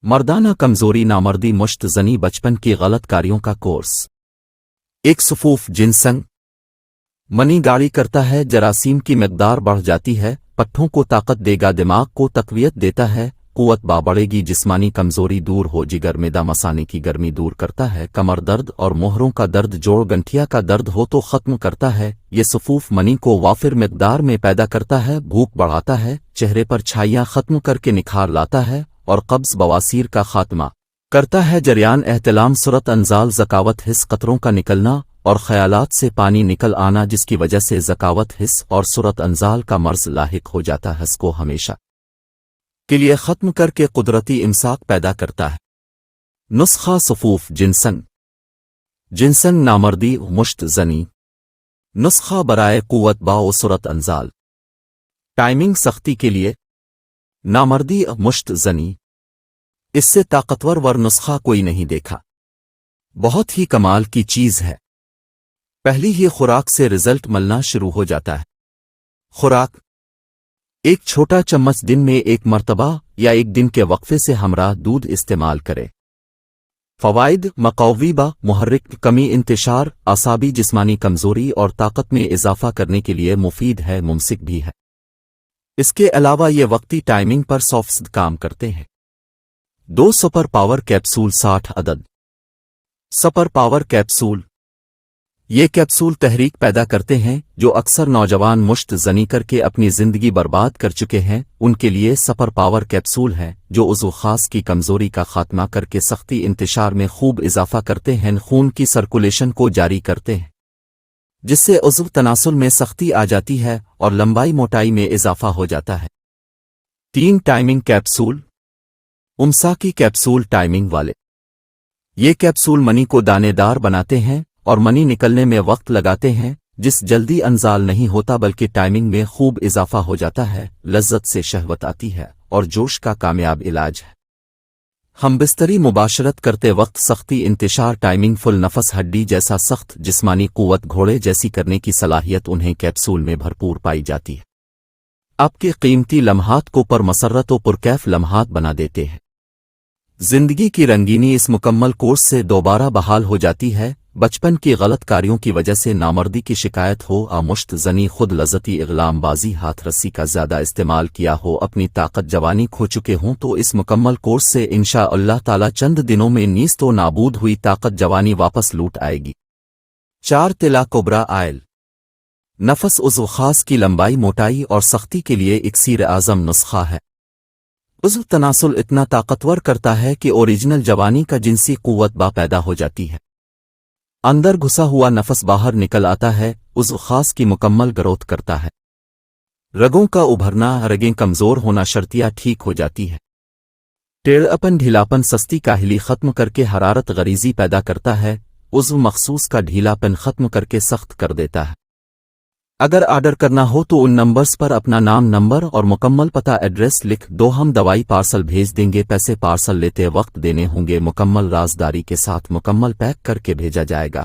मर्दाना कमजोरी नामर्दी मुश्त जनी बचपन की गलत कार्यों का कोर्स। एक सफूफ जिनसंग मनी गाड़ी करता है, जरासीम की मकदार बढ़ जाती है, पट्ठों को ताकत देगा, दिमाग को तकवियत देता है, कुव्वत बढ़ेगी, जिस्मानी कमजोरी दूर हो, जिगर मेदा मसाने की गर्मी दूर करता है, कमर दर्द और मोहरों का दर्द, जोड़ गंठिया का दर्द हो तो खत्म करता है। ये सफूफ मनी को वाफिर मकदार में पैदा करता है, भूख बढ़ाता है, चेहरे पर छाइयां खत्म करके निखार लाता है और कब्ज बवासीर का खात्मा करता है। जरियान एहतलाम, सूरत अंजाल, ज़कावत हिस्स, कतरों का निकलना और ख्यालात से पानी निकल आना, जिसकी वजह से ज़कावत हिस्स और सूरत अंजाल का मर्ज लाहिक हो जाता है, इसको हमेशा के लिए ख़त्म करके कुदरती इमसाक पैदा करता है। नुस्खा सफूफ जिनसंग। जिनसंग नामर्दी मुश्त जनी। नुस्खा बराए कुव्वत बाओ सूरत अंजाल। टाइमिंग सख्ती के लिए नामर्दी मुश्त जनी। इससे ताकतवर वर नुस्खा कोई नहीं देखा, बहुत ही कमाल की चीज है। पहली ही खुराक से रिजल्ट मिलना शुरू हो जाता है। खुराक: एक छोटा चम्मच दिन में एक मर्तबा या एक दिन के वक्फे से हमरा दूध इस्तेमाल करें। फवाइद: मक़ावीबा, मुहर्रिक, कमी इंतशार, आसाबी जिस्मानी कमजोरी और ताकत में इजाफा करने के लिए मुफीद है, मुमसिक भी है। इसके अलावा ये वक्ती टाइमिंग पर सॉफ्ट काम करते हैं। 2 सुपर पावर कैप्सूल 60 अदद। सुपर पावर कैप्सूल: ये कैप्सूल तहरीक पैदा करते हैं जो अक्सर नौजवान मुश्त जनी करके अपनी जिंदगी बर्बाद कर चुके हैं, उनके लिए सुपर पावर कैप्सूल हैं जो उज़्व खास की कमजोरी का खात्मा करके सख्ती इंतशार में खूब इजाफा करते हैं, खून की सर्कुलेशन को जारी करते हैं, जिससे उज़्व तनासुल में सख्ती आ जाती है और लंबाई मोटाई में इजाफा हो जाता है। 3 टाइमिंग कैप्सूल। उमसा की कैप्सूल टाइमिंग वाले। ये कैप्सूल मनी को दानेदार बनाते हैं और मनी निकलने में वक्त लगाते हैं, जिस जल्दी अंजाल नहीं होता बल्कि टाइमिंग में खूब इजाफा हो जाता है, लज्जत से शहवत आती है और जोश का कामयाब इलाज है। हम बिस्तरी मुबाशरत करते वक्त सख्ती इंतशार, टाइमिंग, फुल नफस, हड्डी जैसा सख्त जिस्मानी कुव्वत घोड़े जैसी करने की सलाहियत उन्हें कैप्सूल में भरपूर पाई जाती है। आपके कीमती लम्हात को परमसरत व पुरकैफ लम्हात बना देते हैं। जिंदगी की रंगीनी इस मुकम्मल कोर्स से दोबारा बहाल हो जाती है। बचपन की गलत कार्यों की वजह से नामर्दी की शिकायत हो, मुश्त जनी, खुद लज़ती, इग़लाम बाजी, हाथ रस्सी का ज़्यादा इस्तेमाल किया हो, अपनी ताकत जवानी खो चुके हों, तो इस मुकम्मल कोर्स से इंशाअल्लाह ताला चंद दिनों में नीस्त व नाबूद हुई ताकत जवानी वापस लूट आएगी। 4 तिला कोबरा आयल। नफस उज़्व खास की लंबाई, मोटाई और सख्ती के लिए इक्सीर आज़म नुस्खा है। उज़्व तनासुल इतना ताकतवर करता है कि ओरिजिनल जवानी का जिनसी कुव्वत पैदा हो जाती है। अंदर घुसा हुआ नफस बाहर निकल आता है, उज़्व खास की मुकम्मल ग्रोथ करता है। रगों का उभरना, रगें कमजोर होना, शर्तियाँ ठीक हो जाती है। टेढ़ापन, ढीलापन, सस्ती काहिली खत्म करके हरारत गरीजी पैदा करता है। उज़्व मखसूस का ढीलापन खत्म करके सख्त कर देता है। अगर ऑर्डर करना हो तो उन नंबर्स पर अपना नाम, नंबर और मुकम्मल पता, एड्रेस लिख दो, हम दवाई पार्सल भेज देंगे। पैसे पार्सल लेते वक्त देने होंगे, मुकम्मल राजदारी के साथ मुकम्मल पैक करके भेजा जाएगा।